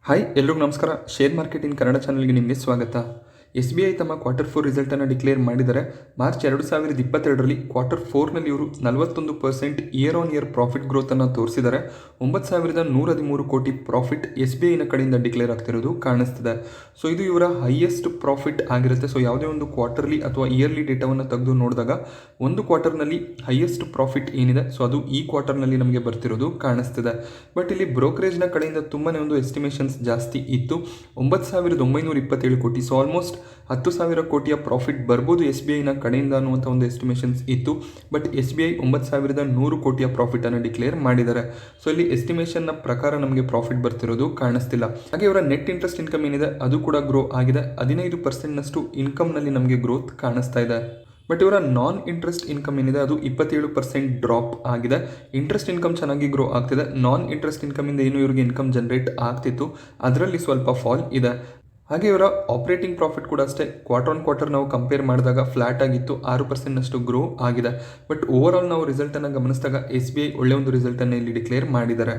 Hi ಎಲ್ರಿಗೂ ನಮಸ್ಕಾರ. Share market in Kannada ಚಾನಲ್ಗೆ ನಿಮಗೆ ಸ್ವಾಗತ. SBI ತಮ್ಮ Q4 ರಿಸಲ್ಟನ್ನು ಡಿಕ್ಲೇರ್ ಮಾಡಿದರೆ ಮಾರ್ಚ್ 2022ರಲ್ಲಿ Q4ನಲ್ಲಿ ಇವರು 41% ಇಯರ್ ಆನ್ ಇಯರ್ ಪ್ರಾಫಿಟ್ ಗ್ರೋತನ್ನು ತೋರಿಸಿದ್ದಾರೆ. 9,113 ಕೋಟಿ ಪ್ರಾಫಿಟ್ SBIನ ಕಡೆಯಿಂದ ಡಿಕ್ಲೇರ್ ಆಗ್ತಿರೋದು ಕಾಣಿಸ್ತಿದೆ. ಸೊ ಇದು ಇವರ ಹೈಯೆಸ್ಟ್ ಪ್ರಾಫಿಟ್ ಆಗಿರುತ್ತೆ. ಸೊ ಯಾವುದೇ ಒಂದು ಕ್ವಾರ್ಟರ್ಲಿ ಅಥವಾ ಇಯರ್ಲಿ ಡೇಟಾವನ್ನು ತೆಗೆದು ನೋಡಿದಾಗ ಒಂದು ಕ್ವಾರ್ಟರ್ನಲ್ಲಿ ಹೈಯೆಸ್ಟ್ ಪ್ರಾಫಿಟ್ ಏನಿದೆ ಸೊ ಅದು ಈ ಕ್ವಾರ್ಟರ್ನಲ್ಲಿ ನಮಗೆ ಬರ್ತಿರೋದು ಕಾಣಿಸ್ತಿದೆ. ಬಟ್ ಇಲ್ಲಿ ಬ್ರೋಕರೇಜ್ನ ಕಡೆಯಿಂದ ತುಂಬಾ ಒಂದು ಎಸ್ಟಿಮೇಷನ್ಸ್ ಜಾಸ್ತಿ ಇತ್ತು. 9,927 ಕೋಟಿ, ಸೊ ಆಲ್ಮೋಸ್ಟ್ 10,000 ಕೋಟಿಯ ಪ್ರಾಫಿಟ್ ಬರ್ಬೋದು SBIನ ಕಡೆಯಿಂದ ಅನ್ನುವಂಥ ಒಂದು ಎಸ್ಟಿಮೇಷನ್ಸ್ ಇತ್ತು. ಬಟ್ SBI 9,100 ಕೋಟಿಯ ಪ್ರಾಫಿಟನ್ನು ಡಿಕ್ಲೇರ್ ಮಾಡಿದ್ದಾರೆ. ಸೊ ಇಲ್ಲಿ ಎಸ್ಟಿಮೇಷನ್ನ ಪ್ರಕಾರ ನಮಗೆ ಪ್ರಾಫಿಟ್ ಬರ್ತಿರೋದು ಕಾಣಿಸ್ತಿಲ್ಲ. ಹಾಗೆ ಇವರ ನೆಟ್ ಇಂಟ್ರೆಸ್ಟ್ ಇನ್ಕಮ್ ಏನಿದೆ ಅದು ಕೂಡ ಗ್ರೋ ಆಗಿದೆ. 15%ನಷ್ಟು ಇನ್ಕಮ್ನಲ್ಲಿ ನಮಗೆ ಗ್ರೋತ್ ಕಾಣಿಸ್ತಾ ಇದೆ. ಬಟ್ ಇವರ ನಾನ್ ಇಂಟ್ರೆಸ್ಟ್ ಇನ್ಕಮ್ ಏನಿದೆ ಅದು 27% ಡ್ರಾಪ್ ಆಗಿದೆ. ಇಂಟ್ರೆಸ್ಟ್ ಇನ್ಕಮ್ ಚೆನ್ನಾಗಿ ಗ್ರೋ ಆಗ್ತಿದೆ. ನಾನ್ ಇಂಟ್ರೆಸ್ಟ್ ಇನ್ಕಮಿಂದ ಏನು ಇವರಿಗೆ ಇನ್ಕಮ್ ಜನರೇಟ್ ಆಗ್ತಿತ್ತು ಅದರಲ್ಲಿ ಸ್ವಲ್ಪ ಫಾಲ್ ಇದೆ. ಹಾಗೆ ಇವರ ಆಪರೇಟಿಂಗ್ ಪ್ರಾಫಿಟ್ ಕೂಡ ಅಷ್ಟೇ ಕ್ವಾರ್ಟರ್ ನಾವು ಕಂಪೇರ್ ಮಾಡಿದಾಗ ಫ್ಲಾಟ್ ಆಗಿತ್ತು, 6%ನಷ್ಟು ಗ್ರೋ ಆಗಿದೆ. ಬಟ್ ಓವರ್ ಆಲ್ ನಾವು ರಿಸಲ್ಟನ್ನು ಗಮನಿಸಿದಾಗ SBI ಒಳ್ಳೆ ಒಂದು ರಿಸಲ್ಟನ್ನು ಇಲ್ಲಿ ಡಿಕ್ಲೇರ್ ಮಾಡಿದ್ದಾರೆ.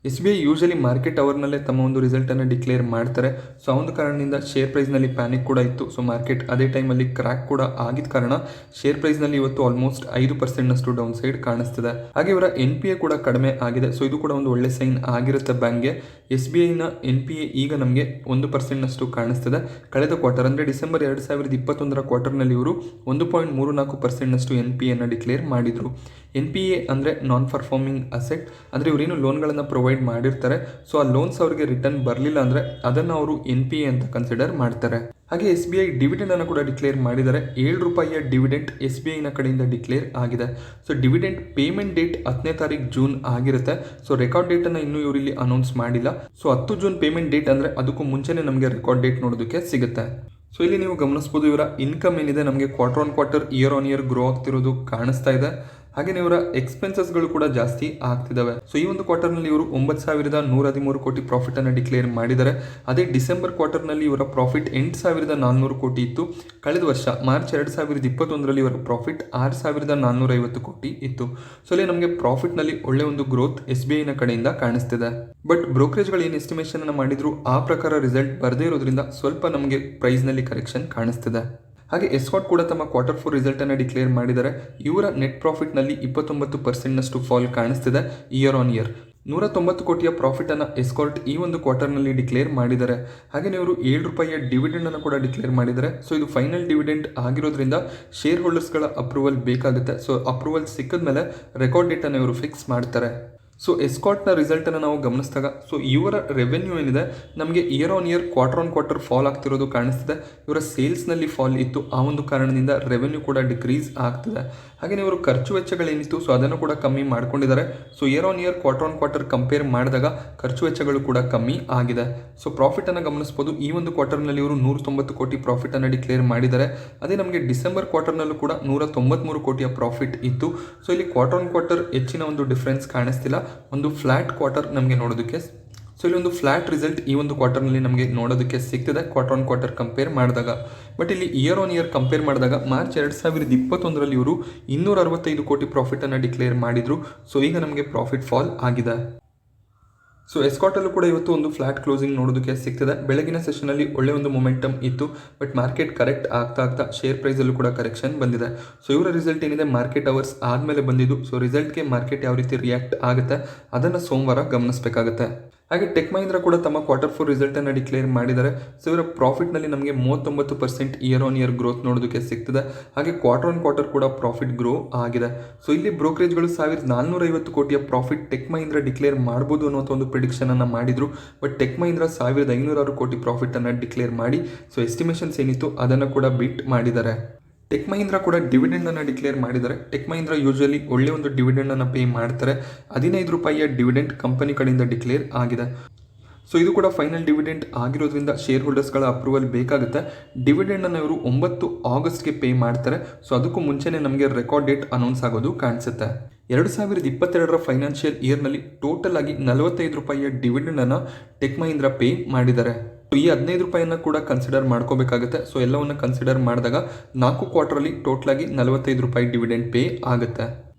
SBI ಯೂಶಲಿ ಮಾರ್ಕೆಟ್ ಅವರ್ನಲ್ಲೇ ತಮ್ಮ ಒಂದು ರಿಸಲ್ಟನ್ನು ಡಿಕ್ಲೇರ್ ಮಾಡ್ತಾರೆ. ಸೊ ಆ ಒಂದು ಕಾರಣದಿಂದ ಶೇರ್ ಪ್ರೈಸ್ನಲ್ಲಿ ಪ್ಯಾನಿಕ್ ಕೂಡ ಇತ್ತು. ಸೊ ಮಾರ್ಕೆಟ್ ಅದೇ ಟೈಮಲ್ಲಿ ಕ್ರ್ಯಾಕ್ ಕೂಡ ಆಗಿದ್ದ ಕಾರಣ ಶೇರ್ ಪ್ರೈಸ್ನಲ್ಲಿ ಇವತ್ತು ಆಲ್ಮೋಸ್ಟ್ 5%ನಷ್ಟು ಡೌನ್ ಸೈಡ್ ಕಾಣಿಸ್ತಿದೆ. ಹಾಗೆ ಇವರ NPA ಕೂಡ ಕಡಿಮೆ ಆಗಿದೆ. ಸೊ ಇದು ಕೂಡ ಒಂದು ಒಳ್ಳೆ ಸೈನ್ ಆಗಿರುತ್ತೆ ಬ್ಯಾಂಕ್ಗೆ. SBIನ NPA ಈಗ ನಮಗೆ 1%ನಷ್ಟು ಕಾಣಿಸ್ತಿದೆ. ಕಳೆದ ಕ್ವಾರ್ಟರ್ ಅಂದರೆ ಡಿಸೆಂಬರ್ 2021ರ ಕ್ವಾರ್ಟರ್ನಲ್ಲಿ ಇವರು 1.34%ನಷ್ಟು NPAನ ಡಿಕ್ಲೇರ್ ಮಾಡಿದರು. NPA ಅಂದರೆ ನಾನ್ ಪರ್ಫಾರ್ಮಿಂಗ್ ಅಸೆಟ್, ಅಂದರೆ ಇವರೇನು ಲೋನ್ಗಳನ್ನು ಪ್ರೊವೈಡ್ ಮಾಡಿರ್ತಾರೆ. ಸೊ ಆ ಲೋನ್ಸ್ ಅವರಿಗೆ ರಿಟರ್ನ್ ಬರಲಿಲ್ಲ ಅಂದರೆ ಅದನ್ನು ಅವರು NPA ಅಂತ ಕನ್ಸಿಡರ್ ಮಾಡ್ತಾರೆ. ಹಾಗೆ SBI ಡಿವಿಡೆಂಡನ್ನು ಕೂಡ ಡಿಕ್ಲೇರ್ ಮಾಡಿದ್ದಾರೆ. 7 ರೂಪಾಯಿಯ ಡಿವಿಡೆಂಟ್ SBIನ ಕಡೆಯಿಂದ ಡಿಕ್ಲೇರ್ ಆಗಿದೆ. ಸೊ ಡಿವಿಡೆಂಟ್ ಪೇಮೆಂಟ್ ಡೇಟ್ 10ನೇ ತಾರೀಕು ಜೂನ್ ಆಗಿರುತ್ತೆ. ಸೊ ರೆಕಾರ್ಡ್ ಡೇಟನ್ನು ಇನ್ನೂ ಇವರಲ್ಲಿ ಅನೌನ್ಸ್ ಮಾಡಿಲ್ಲ. ಸೊ 10 ಜೂನ್ ಪೇಮೆಂಟ್ ಡೇಟ್ ಅಂದರೆ ಅದಕ್ಕೂ ಮುಂಚೆನೇ ನಮಗೆ ರೆಕಾರ್ಡ್ ಡೇಟ್ ನೋಡೋದಕ್ಕೆ ಸಿಗುತ್ತೆ. ಸೊ ಇಲ್ಲಿ ನೀವು ಗಮನಿಸ್ಬೋದು ಇವರ ಇನ್ಕಮ್ ಏನಿದೆ ನಮಗೆ quarter year on year grow ಆಗ್ತಿರೋದು ಕಾಣಿಸ್ತಾ ಇದೆ. ಹಾಗೆ ಇವರ ಎಕ್ಸ್ಪೆನ್ಸಸ್ಗಳು ಕೂಡ ಜಾಸ್ತಿ ಆಗ್ತಿದ್ದಾವೆ. ಸೊ ಈ ಒಂದು ಕ್ವಾರ್ಟರ್ನಲ್ಲಿ ಇವರು 9,113 ಕೋಟಿ ಪ್ರಾಫಿಟನ್ನು ಡಿಕ್ಲೇರ್ ಮಾಡಿದ್ದಾರೆ. ಅದೇ ಡಿಸೆಂಬರ್ ಕ್ವಾರ್ಟರ್ನಲ್ಲಿ ಇವರ ಪ್ರಾಫಿಟ್ 8,400 ಕೋಟಿ ಇತ್ತು. ಕಳೆದ ವರ್ಷ ಮಾರ್ಚ್ 2021ರಲ್ಲಿ ಇವರ ಪ್ರಾಫಿಟ್ 6,450 ಕೋಟಿ ಇತ್ತು. ಸೊ ಇಲ್ಲಿ ನಮಗೆ ಪ್ರಾಫಿಟ್ನಲ್ಲಿ ಒಳ್ಳೆ ಒಂದು ಗ್ರೋತ್ SBIನ ಕಡೆಯಿಂದ ಕಾಣಿಸ್ತಿದೆ. ಬಟ್ ಬ್ರೋಕರೇಜ್ಗಳು ಏನು ಎಸ್ಟಿಮೇಷನ್ ಅನ್ನು ಮಾಡಿದ್ರು ಆ ಪ್ರಕಾರ ರಿಸಲ್ಟ್ ಬರದೇ ಇರೋದ್ರಿಂದ ಸ್ವಲ್ಪ ನಮಗೆ ಪ್ರೈಸ್ನಲ್ಲಿ ಕರೆಕ್ಷನ್ ಕಾಣಿಸ್ತಿದೆ. ಹಾಗೆ ಎಸ್ಕಾಟ್ ಕೂಡ ತಮ್ಮ Q4 ರಿಸಲ್ಟನ್ನು ಡಿಕ್ಲೇರ್ ಮಾಡಿದ್ದಾರೆ. ಇವರ ನೆಟ್ ಪ್ರಾಫಿಟ್ನಲ್ಲಿ 29%ನಷ್ಟು ಫಾಲ್ ಕಾಣಿಸ್ತಿದೆ ಇಯರ್ ಆನ್ ಇಯರ್. 190 ಕೋಟಿಯ ಪ್ರಾಫಿಟನ್ನು ಎಸ್ಕಾಟ್ ಈ ಒಂದು ಕ್ವಾರ್ಟರ್ನಲ್ಲಿ ಡಿಕ್ಲೇರ್ ಮಾಡಿದ್ದಾರೆ. ಹಾಗೆ ಇವರು 7 ರೂಪಾಯಿಯ ಡಿವಿಡೆಂಡನ್ನು ಕೂಡ ಡಿಕ್ಲೇರ್ ಮಾಡಿದ್ದಾರೆ. ಸೊ ಇದು ಫೈನಲ್ ಡಿವಿಡೆಂಡ್ ಆಗಿರೋದ್ರಿಂದ ಶೇರ್ ಹೋಲ್ಡರ್ಸ್ಗಳ ಅಪ್ರೂವಲ್ ಬೇಕಾಗುತ್ತೆ. ಸೊ ಅಪ್ರೂವಲ್ ಸಿಕ್ಕಿದ ಮೇಲೆ ರೆಕಾರ್ಡ್ ಡೇಟನ್ನು ಇವರು ಫಿಕ್ಸ್ ಮಾಡ್ತಾರೆ. ಸೊ ಎಸ್ಕಾಟ್ನ ರಿಸಲ್ಟನ್ನು ನಾವು ಗಮನಿಸಿದಾಗ ಸೊ ಇವರ ರೆವೆನ್ಯೂ ಏನಿದೆ ನಮಗೆ year on year quarter fall ಆಗ್ತಿರೋದು ಕಾಣಿಸ್ತಿದೆ. ಇವರ ಸೇಲ್ಸ್ನಲ್ಲಿ ಫಾಲ್ ಇತ್ತು, ಆ ಒಂದು ಕಾರಣದಿಂದ ರೆವೆನ್ಯೂ ಕೂಡ ಡಿಕ್ರೀಸ್ ಆಗ್ತಿದೆ. ಹಾಗೆ ಇವರು ಖರ್ಚು ವೆಚ್ಚಗಳೇನಿತ್ತು ಸೊ ಅದನ್ನು ಕೂಡ ಕಮ್ಮಿ ಮಾಡ್ಕೊಂಡಿದ್ದಾರೆ. So here on year quarter compare ಮಾಡಿದಾಗ ಖರ್ಚು ವೆಚ್ಚಗಳು ಕೂಡ ಕಮ್ಮಿ ಆಗಿದೆ. ಸೊ ಪ್ರಾಫಿಟನ್ನು ಗಮನಿಸ್ಬೋದು. ಈ ಒಂದು ಕ್ವಾರ್ಟರ್ನಲ್ಲಿ ಇವರು 190 ಕೋಟಿ ಪ್ರಾಫಿಟನ್ನು ಡಿಕ್ಲೇರ್ ಮಾಡಿದ್ದಾರೆ. ಅದೇ ನಮಗೆ ಡಿಸೆಂಬರ್ ಕ್ವಾರ್ಟರ್ನಲ್ಲೂ ಕೂಡ 193 ಕೋಟಿಯ ಪ್ರಾಫಿಟ್ ಇತ್ತು. ಸೊ ಇಲ್ಲಿ ಕ್ವಾರ್ಟರ್ ಹೆಚ್ಚಿನ ಒಂದು ಡಿಫ್ರೆನ್ಸ್ ಕಾಣಿಸ್ತಿಲ್ಲ. ಒಂದು ಫ್ಲಾಟ್ ಕ್ವಾರ್ಟರ್ ನಮಗೆ ನೋಡೋದಕ್ಕೆ, ಸೊ ಇಲ್ಲಿ ಒಂದು ಫ್ಲಾಟ್ ರಿಸಲ್ಟ್ ಈ ಒಂದು ಕ್ವಾರ್ಟರ್ನಲ್ಲಿ ನಮಗೆ ನೋಡೋದಕ್ಕೆ ಸಿಗ್ತಿದೆ ಕ್ವಾರ್ಟರ್ ಕಂಪೇರ್ ಮಾಡಿದಾಗ. ಬಟ್ ಇಲ್ಲಿ ಇಯರ್ ಆನ್ ಇಯರ್ ಕಂಪೇರ್ ಮಾಡಿದಾಗ ಮಾರ್ಚ್ 2021ರಲ್ಲಿ ಇವರು 265 ಕೋಟಿ ಪ್ರಾಫಿಟನ್ನು ಡಿಕ್ಲೇರ್ ಮಾಡಿದರು. ಸೊ ಈಗ ನಮಗೆ ಪ್ರಾಫಿಟ್ ಫಾಲ್ ಆಗಿದೆ. ಸೊ ಎಸ್ಕಾಟಲ್ಲೂ ಕೂಡ ಇವತ್ತು ಒಂದು ಫ್ಲಾಟ್ ಕ್ಲೋಸಿಂಗ್ ನೋಡೋದಕ್ಕೆ ಸಿಗ್ತದೆ. ಬೆಳಗಿನ ಸೆಷನಲ್ಲಿ ಒಳ್ಳೆ ಒಂದು ಮೊಮೆಂಟಮ್ ಇತ್ತು. ಬಟ್ ಮಾರ್ಕೆಟ್ ಕರೆಕ್ಟ್ ಆಗ್ತಾ ಶೇರ್ ಪ್ರೈಸಲ್ಲೂ ಕೂಡ ಕರೆಕ್ಷನ್ ಬಂದಿದೆ. ಸೊ ಇವರ ರಿಸಲ್ಟ್ ಏನಿದೆ ಮಾರ್ಕೆಟ್ ಅವರ್ಸ್ ಆದಮೇಲೆ ಬಂದಿದ್ದು. ಸೊ ರಿಸಲ್ಟ್ಗೆ ಮಾರ್ಕೆಟ್ ಯಾವ ರೀತಿ ರಿಯಾಕ್ಟ್ ಆಗುತ್ತೆ ಅದನ್ನು ಸೋಮವಾರ ಗಮನಿಸಬೇಕಾಗುತ್ತೆ. ಹಾಗೆ ಟೆಕ್ ಮಹೀಂದ್ರ ಕೂಡ ತಮ್ಮ Q4 ರಿಸಲ್ಟನ್ನು ಡಿಕ್ಲೇರ್ ಮಾಡಿದ್ದಾರೆ. ಸೊ ಇವರ ಪ್ರಾಫಿಟ್ನಲ್ಲಿ ನಮಗೆ 39% ಇಯರ್ ಆನ್ ಇಯರ್ ಗ್ರೋತ್ ನೋಡೋದಕ್ಕೆ ಸಿಗ್ತದೆ. ಹಾಗೆ ಕ್ವಾರ್ಟರ್ ಕೂಡ ಪ್ರಾಫಿಟ್ ಗ್ರೋ ಆಗಿದೆ. ಸೊ ಇಲ್ಲಿ ಬ್ರೋಕರೇಜ್ಗಳು 1,450 ಕೋಟಿಯ ಪ್ರಾಫಿಟ್ ಟೆಕ್ ಮಹೀಂದ್ರ ಡಿಕ್ಲೇರ್ ಮಾಡ್ಬೋದು ಅನ್ನುವಂಥ ಒಂದು ಪ್ರಿಡಿಕ್ಷನ್ ಅನ್ನು ಮಾಡಿದ್ರು. ಬಟ್ ಟೆಕ್ ಮಹೀಂದ್ರ 1,506 ಕೋಟಿ ಪ್ರಾಫಿಟನ್ನು ಡಿಕ್ಲೇರ್ ಮಾಡಿ ಸೊ ಎಸ್ಟಿಮೇಷನ್ಸ್ ಏನಿತ್ತು ಅದನ್ನು ಕೂಡ ಬಿಟ್ ಮಾಡಿದ್ದಾರೆ. ಟೆಕ್ ಮಹೀಂದ್ರ ಕೂಡ ಡಿವಿಡೆಂಡನ್ನು ಡಿಕ್ಲೇರ್ ಮಾಡಿದ್ದಾರೆ. ಟೆಕ್ ಮಹೀಂದ್ರ ಯೂಶಲಿ ಒಳ್ಳೆ ಒಂದು ಡಿವಿಡೆಂಡನ್ನು ಪೇ ಮಾಡ್ತಾರೆ. 15 ರೂಪಾಯಿಯ ಡಿವಿಡೆಂಡ್ ಕಂಪನಿ ಕಡೆಯಿಂದ ಡಿಕ್ಲೇರ್ ಆಗಿದೆ. ಸೊ ಇದು ಕೂಡ ಫೈನಲ್ ಡಿವಿಡೆಂಡ್ ಆಗಿರೋದ್ರಿಂದ ಶೇರ್ ಹೋಲ್ಡರ್ಸ್ಗಳ ಅಪ್ರೂವಲ್ ಬೇಕಾಗುತ್ತೆ. ಡಿವಿಡೆಂಡನ್ನು ಇವರು 9 ಆಗಸ್ಟ್ಗೆ ಪೇ ಮಾಡ್ತಾರೆ. ಸೊ ಅದಕ್ಕೂ ಮುಂಚೆನೇ ನಮಗೆ ರೆಕಾರ್ಡ್ ಡೇಟ್ ಅನೌನ್ಸ್ ಆಗೋದು ಕಾಣಿಸುತ್ತೆ. 2022ರ ಫೈನಾನ್ಷಿಯಲ್ ಇಯರ್ನಲ್ಲಿ ಟೋಟಲ್ ಆಗಿ 45 ರೂಪಾಯಿಯ ಡಿವಿಡೆಂಡನ್ನು ಟೆಕ್ ಮಹೀಂದ್ರ ಪೇ ಮಾಡಿದ್ದಾರೆ. ಈ 15 ರೂಪಾಯಿಯನ್ನು ಕೂಡ ಕನ್ಸಿಡರ್ ಮಾಡ್ಕೋಬೇಕಾಗುತ್ತೆ. ಸೊ ಎಲ್ಲವನ್ನು ಕನ್ಸಿಡರ್ ಮಾಡಿದಾಗ 4 ಕ್ವಾರ್ಟರಲ್ಲಿ ಟೋಟಲ್ ಆಗಿ 45 ರೂಪಾಯಿ ಡಿವಿಡೆಂಡ್ ಪೇ ಆಗುತ್ತೆ.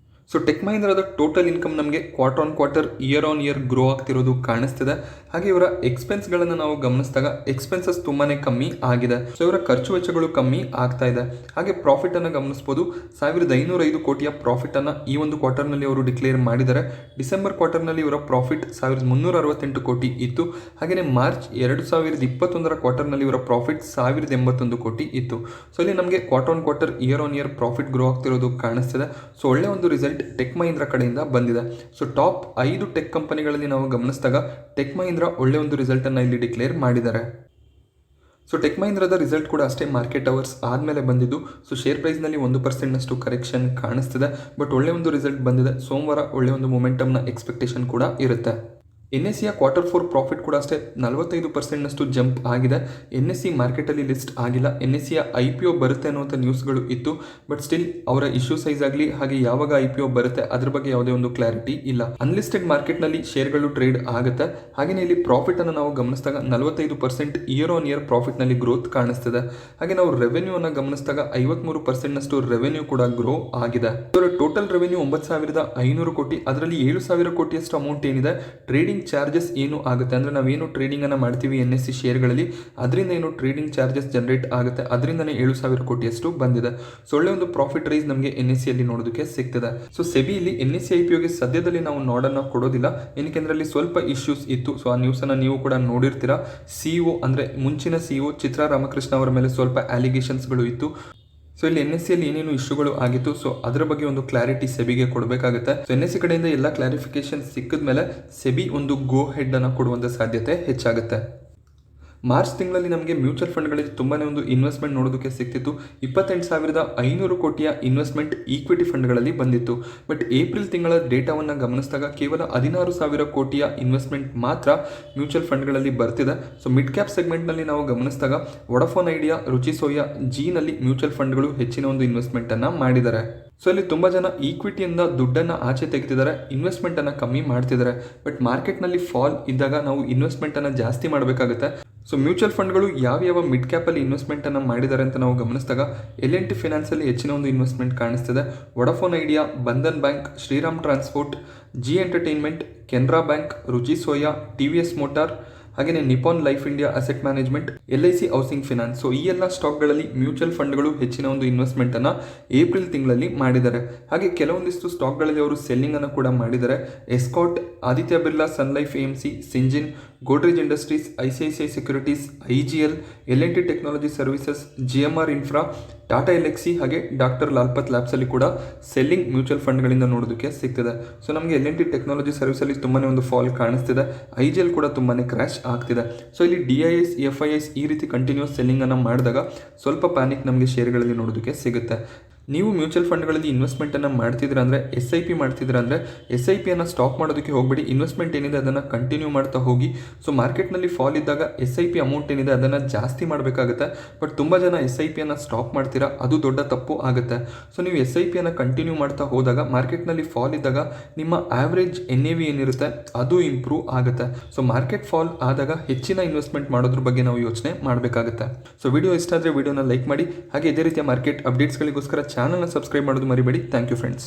ಸೊ ಟೆಕ್ ಮಹೀಂದ್ರದ ಟೋಟಲ್ ಇನ್ಕಮ್ ನಮಗೆ quarter on quarter year on year grow ಆಗ್ತಿರೋದು ಕಾಣಿಸ್ತಿದೆ. ಹಾಗೆ ಇವರ ಎಕ್ಸ್ಪೆನ್ಸ್ಗಳನ್ನು ನಾವು ಗಮನಿಸಿದಾಗ ಎಕ್ಸ್ಪೆನ್ಸಸ್ ತುಂಬಾನೇ ಕಮ್ಮಿ ಆಗಿದೆ. ಸೊ ಇವರ ಖರ್ಚು ವೆಚ್ಚಗಳು ಕಮ್ಮಿ ಆಗ್ತಾ ಇದೆ. ಹಾಗೆ ಪ್ರಾಫಿಟ್ ಅನ್ನು ಗಮನಿಸಬಹುದು. 1505 ಕೋಟಿಯ ಪ್ರಾಫಿಟ್ ಅನ್ನ ಈ ಒಂದು ಕ್ವಾರ್ಟರ್ನಲ್ಲಿ ಅವರು ಡಿಕ್ಲೇರ್ ಮಾಡಿದ್ದಾರೆ. ಡಿಸೆಂಬರ್ ಕ್ವಾರ್ಟರ್ನಲ್ಲಿ ಇವರ ಪ್ರಾಫಿಟ್ 1368 ಕೋಟಿ ಇತ್ತು. ಹಾಗೆಯೇ ಮಾರ್ಚ್ 2021ರ ಕ್ವಾರ್ಟರ್ನಲ್ಲಿ ಇವರ ಪ್ರಾಫಿಟ್ 1081 ಕೋಟಿ ಇತ್ತು. ಸೊ ಇಲ್ಲಿ ನಮಗೆ quarter on quarter year on year profit grow ಆಗ್ತಿರೋದು ಕಾಣಿಸ್ತಿದೆ. ಸೊ ಒಳ್ಳೆ ಒಂದು ರಿಸಲ್ಟ್ ಟೆಕ್ ಮಹೀಂದ್ರ ಕಡೆಯಿಂದ ಬಂದಿದೆ. ಸೊ ಟಾಪ್ 5 ಟೆಕ್ ಕಂಪನಿಗಳಲ್ಲಿ ನಾವು ಗಮನಿಸಿದಾಗ ಟೆಕ್ ಮಹೀಂದ್ರ ಒಳ್ಳೆ ಒಂದು ರಿಸಲ್ಟ್ ಅನ್ನ ಇಲ್ಲಿ ಡಿಕ್ಲೇರ್ ಮಾಡಿದ್ದಾರೆ. ಸೊ ಟೆಕ್ ಮಹೀಂದ್ರದ ರಿಸಲ್ಟ್ ಕೂಡ ಅಷ್ಟೇ ಮಾರ್ಕೆಟ್ ಅವರ್ಸ್ ಆದಮೇಲೆ ಬಂದಿದ್ದು. ಸೊ ಶೇರ್ ಪ್ರೈಸ್ನಲ್ಲಿ 1% ಕರೆಕ್ಷನ್ ಕಾಣಿಸ್ತಿದೆ. ಬಟ್ ಒಳ್ಳೆ ಒಂದು ರಿಸಲ್ಟ್ ಬಂದಿದೆ. ಸೋಮವಾರ ಒಳ್ಳೆ ಒಂದು ಮೊಮೆಂಟಮ್ನ ಎಕ್ಸ್ಪೆಕ್ಟೇಷನ್ ಕೂಡ ಇರುತ್ತೆ. NSE ಕ್ವಾರ್ಟರ್ 4 ಪ್ರಾಫಿಟ್ ಕೂಡ ಅಷ್ಟೇ 45% ಜಂಪ್ ಆಗಿದೆ. NSE ಮಾರ್ಕೆಟಲ್ಲಿ ಲಿಸ್ಟ್ ಆಗಿಲ್ಲ. NSE IPO ಬರುತ್ತೆ ಅನ್ನುವಂಥ ನ್ಯೂಸ್ಗಳು ಇತ್ತು. ಬಟ್ ಸ್ಟಿಲ್ ಅವರ ಇಶ್ಯೂ ಸೈಜ್ ಆಗಲಿ ಹಾಗೆ ಯಾವಾಗ IPO ಬರುತ್ತೆ ಅದ್ರ ಬಗ್ಗೆ ಯಾವುದೇ ಒಂದು ಕ್ಲಾರಿಟಿ ಇಲ್ಲ. ಅನ್ಲಿಸ್ಟೆಡ್ ಮಾರ್ಕೆಟ್ನಲ್ಲಿ ಶೇರ್ಗಳು ಟ್ರೇಡ್ ಆಗುತ್ತೆ. ಹಾಗೆಯೇ ಇಲ್ಲಿ ಪ್ರಾಫಿಟ್ ಅನ್ನು ನಾವು ಗಮನಿಸಿದಾಗ 45% ಇಯರ್ ಆನ್ ಇಯರ್ ಪ್ರಾಫಿಟ್ನಲ್ಲಿ ಗ್ರೋತ್ ಕಾಣಿಸ್ತಿದೆ. ಹಾಗೆ ನಾವು ರೆವೆನ್ಯೂ ಅನ್ನು ಗಮನಿಸಿದಾಗ 53% ರೆವೆನ್ಯೂ ಕೂಡ ಗ್ರೋ ಆಗಿದೆ. ಇವರ ಟೋಟಲ್ ರೆವೆನ್ಯೂ 9500 ಕೋಟಿ. ಅದರಲ್ಲಿ 7000 ಕೋಟಿಯಷ್ಟು ಅಮೌಂಟ್ ಏನಿದೆ ಟ್ರೇಡಿಂಗ್ ಚಾರ್ಜಸ್ ಏನು ಆಗುತ್ತೆ ಅಂದರೆ ನಾವೇನು ಟ್ರೇಡಿಂಗ್ ಅನ್ನು ಮಾಡ್ತೀವಿ NSE ಶೇರ್ಗಳಲ್ಲಿ ಅದರಿಂದ ಏನು ಟ್ರೇಡಿಂಗ್ ಚಾರ್ಜಸ್ ಜನರೇಟ್ ಆಗುತ್ತೆ ಅದರಿಂದನೇ 7000 ಕೋಟಿಯಷ್ಟು ಬಂದಿದೆ. ಸೊ ಒಳ್ಳೆ ಒಂದು ಪ್ರಾಫಿಟ್ ರೈಸ್ ನಮಗೆ NSE ಅಲ್ಲಿ ನೋಡೋದಕ್ಕೆ ಸಿಗ್ತದೆ. ಸೊ ಸೆಬಿಯಲ್ಲಿ NSE IPOಗೆ ಸದ್ಯದಲ್ಲಿ ನಾವು ನೋಡನ್ನು ಕೊಡೋದಿಲ್ಲ. ಏನಕ್ಕೆಂದ್ರೆ ಅಲ್ಲಿ ಸ್ವಲ್ಪ ಇಶ್ಯೂಸ್ ಇತ್ತು. ಸೊ ಆ ನ್ಯೂಸನ್ನು ನೀವು ಕೂಡ ನೋಡಿರ್ತೀರಾ. CEO ಅಂದರೆ ಮುಂಚಿನ CEO ಚಿತ್ರಾ ರಾಮಕೃಷ್ಣ ಅವರ ಮೇಲೆ ಸ್ವಲ್ಪ ಅಲಿಗೇಷನ್ಸ್ಗಳು ಇತ್ತು. ಸೊ ಇಲ್ಲಿ NSE ಅಲ್ಲಿ ಏನೇನು ಇಶ್ಯೂಗಳು ಆಗಿತ್ತು ಸೊ ಅದರ ಬಗ್ಗೆ ಒಂದು ಕ್ಲಾರಿಟಿ ಸೆಬಿಗೆ ಕೊಡಬೇಕಾಗುತ್ತೆ. ಸೊ NSE ಕಡೆಯಿಂದ ಎಲ್ಲ ಕ್ಲಾರಿಫಿಕೇಶನ್ ಸಿಕ್ಕಿದ ಮೇಲೆ ಸೆಬಿ ಒಂದು ಗೋ ಹೆಡ್ ಅನ್ನು ಕೊಡುವಂಥ ಸಾಧ್ಯತೆ ಹೆಚ್ಚಾಗುತ್ತೆ. ಮಾರ್ಚ್ ತಿಂಗಳಲ್ಲಿ ನಮಗೆ ಮ್ಯೂಚುವಲ್ ಫಂಡ್ಗಳಲ್ಲಿ ತುಂಬಾ ಒಂದು ಇನ್ವೆಸ್ಟ್ಮೆಂಟ್ ನೋಡೋದಕ್ಕೆ ಸಿಗ್ತಿತ್ತು. 28500 ಕೋಟಿಯ ಇನ್ವೆಸ್ಟ್ಮೆಂಟ್ ಈಕ್ವಿಟಿ ಫಂಡ್ಗಳಲ್ಲಿ ಬಂದಿತ್ತು. ಬಟ್ ಏಪ್ರಿಲ್ ತಿಂಗಳ ಡೇಟಾವನ್ನು ಗಮನಿಸಿದಾಗ ಕೇವಲ 16000 ಕೋಟಿಯ ಇನ್ವೆಸ್ಟ್ಮೆಂಟ್ ಮಾತ್ರ ಮ್ಯೂಚುವಲ್ ಫಂಡ್ಗಳಲ್ಲಿ ಬರ್ತಿದೆ. ಸೊ ಮಿಡ್ ಕ್ಯಾಪ್ ಸೆಗ್ಮೆಂಟ್ನಲ್ಲಿ ನಾವು ಗಮನಿಸಿದಾಗ ವೊಡಾಫೋನ್ ಐಡಿಯಾ, ರುಚಿ ಸೋಯಾ, ಜಿನಲ್ಲಿ ಮ್ಯೂಚುವಲ್ ಫಂಡ್ಗಳು ಹೆಚ್ಚಿನ ಒಂದು ಇನ್ವೆಸ್ಟ್ಮೆಂಟನ್ನು ಮಾಡಿದ್ದಾರೆ. ಸೊ ಇಲ್ಲಿ ತುಂಬ ಜನ ಈಕ್ವಿಟಿಯಿಂದ ದುಡ್ಡನ್ನು ಆಚೆ ತೆಗೆದಿದ್ದಾರೆ, ಇನ್ವೆಸ್ಟ್ಮೆಂಟನ್ನು ಕಮ್ಮಿ ಮಾಡ್ತಿದ್ದಾರೆ. ಬಟ್ ಮಾರ್ಕೆಟ್ನಲ್ಲಿ ಫಾಲ್ ಇದ್ದಾಗ ನಾವು ಇನ್ವೆಸ್ಟ್ಮೆಂಟನ್ನು ಜಾಸ್ತಿ ಮಾಡಬೇಕಾಗುತ್ತೆ. ಸೊ ಮ್ಯೂಚುವಲ್ ಫಂಡ್ಗಳು ಯಾವ ಮಿಡ್ ಕ್ಯಾಪಲ್ಲಿ ಇನ್ವೆಸ್ಟ್ಮೆಂಟನ್ನು ಮಾಡಿದ್ದಾರೆ ಅಂತ ನಾವು ಗಮನಿಸಿದಾಗ L&T ಫಿನಾನ್ಸಲ್ಲಿ ಹೆಚ್ಚಿನ ಒಂದು ಇನ್ವೆಸ್ಟ್ಮೆಂಟ್ ಕಾಣಿಸ್ತಿದೆ. Vodafone Idea, Bandhan Bank, Shriram Transport, Zee Entertainment, Canara Bank, Ruchi Soya, TVS Motor, ಹಾಗೆಯೇ Nippon Life India Asset Management, LIC Housing Finance. So ಈ ಎಲ್ಲ ಸ್ಟಾಕ್ಗಳಲ್ಲಿ ಮ್ಯೂಚುವಲ್ ಫಂಡ್ಗಳು ಹೆಚ್ಚಿನ ಒಂದು ಇನ್ವೆಸ್ಟ್ಮೆಂಟನ್ನು ಏಪ್ರಿಲ್ ತಿಂಗಳಲ್ಲಿ ಮಾಡಿದ್ದಾರೆ. ಹಾಗೆ ಕೆಲವೊಂದಿಷ್ಟು ಸ್ಟಾಕ್ಗಳಲ್ಲಿ ಅವರು ಸೆಲ್ಲಿಂಗ್ ಅನ್ನು ಕೂಡ ಮಾಡಿದ್ದಾರೆ. Escorts, Aditya Birla, sun life AMC, Syngene, Godrej industries, ICICI securities, IGL, L&T technology services, GMR infra, Tata Elxsi ಹಾಗೆ ಡಾಕ್ಟರ್ ಲಾಲ್ಪತ್ ಲ್ಯಾಬ್ಸಲ್ಲಿ ಕೂಡ ಸೆಲ್ಲಿಂಗ್ ಮ್ಯೂಚುವಲ್ ಫಂಡ್ಗಳಿಂದ ನೋಡೋದಕ್ಕೆ ಸಿಗ್ತಿದೆ. ಸೊ ನಮಗೆ L&T ಟೆಕ್ನಾಲಜಿ ಸರ್ವಿಸಲ್ಲಿ ತುಂಬಾ ಒಂದು ಫಾಲ್ ಕಾಣಿಸ್ತಿದೆ. IGL ಕೂಡ ತುಂಬಾ ಕ್ರ್ಯಾಶ್ ಆಗ್ತಿದೆ. ಸೊ ಇಲ್ಲಿ DIS, FIS ಈ ರೀತಿ ಕಂಟಿನ್ಯೂಸ್ ಸೆಲ್ಲಿಂಗನ್ನು ಮಾಡಿದಾಗ ಸ್ವಲ್ಪ ಪ್ಯಾನಿಕ್ ನಮಗೆ ಶೇರ್ಗಳಲ್ಲಿ ನೋಡೋದಕ್ಕೆ ಸಿಗುತ್ತೆ. ನೀವು ಮ್ಯೂಚುವಲ್ ಫಂಡ್ಗಳಲ್ಲಿ ಇನ್ವೆಸ್ಟ್ಮೆಂಟನ್ನು ಮಾಡ್ತಿದ್ರೆ ಅಂದರೆ SIP ಮಾಡ್ತಿದ್ರೆ ಅಂದರೆ SIPಯನ್ನು ಸ್ಟಾಪ್ ಮಾಡೋದಕ್ಕೆ ಹೋಗಬೇಡಿ. ಇನ್ವೆಸ್ಟ್ಮೆಂಟ್ ಏನಿದೆ ಅದನ್ನು ಕಂಟಿನ್ಯೂ ಮಾಡ್ತಾ ಹೋಗಿ. ಸೊ ಮಾರ್ಕೆಟ್ನಲ್ಲಿ ಫಾಲ್ ಇದ್ದಾಗ SIP ಅಮೌಂಟ್ ಏನಿದೆ ಅದನ್ನು ಜಾಸ್ತಿ ಮಾಡಬೇಕಾಗುತ್ತೆ. ಬಟ್ ತುಂಬ ಜನ SIPಯನ್ನು ಸ್ಟಾಪ್ ಮಾಡ್ತೀರಾ, ಅದು ದೊಡ್ಡ ತಪ್ಪು ಆಗುತ್ತೆ. ಸೊ ನೀವು SIPಯನ್ನು ಕಂಟಿನ್ಯೂ ಮಾಡ್ತಾ ಹೋದಾಗ ಮಾರ್ಕೆಟ್ನಲ್ಲಿ ಫಾಲ್ ಇದ್ದಾಗ ನಿಮ್ಮ ಆವ್ರೇಜ್ NAV ಏನಿರುತ್ತೆ ಅದು ಇಂಪ್ರೂವ್ ಆಗುತ್ತೆ. ಸೊ ಮಾರ್ಕೆಟ್ ಫಾಲ್ ಆದಾಗ ಹೆಚ್ಚಿನ ಇನ್ವೆಸ್ಟ್ಮೆಂಟ್ ಮಾಡೋದ್ರ ಬಗ್ಗೆ ನಾವು ಯೋಚನೆ ಮಾಡಬೇಕಾಗುತ್ತೆ. ಸೊ ವಿಡಿಯೋ ಇಷ್ಟ ಆದರೆ ವಿಡಿಯೋನ ಲೈಕ್ ಮಾಡಿ. ಹಾಗೆ ಇದೇ ರೀತಿಯ ಮಾರ್ಕೆಟ್ ಅಪ್ಡೇಟ್ಸ್ಗಳಿಗೋಸ್ಕರ ಚಾನಲ್ನ ಸಬ್ಸ್ಕ್ರೈಬ್ ಮಾಡೋದು ಮರಿಬೇಡಿ. Thank you friends.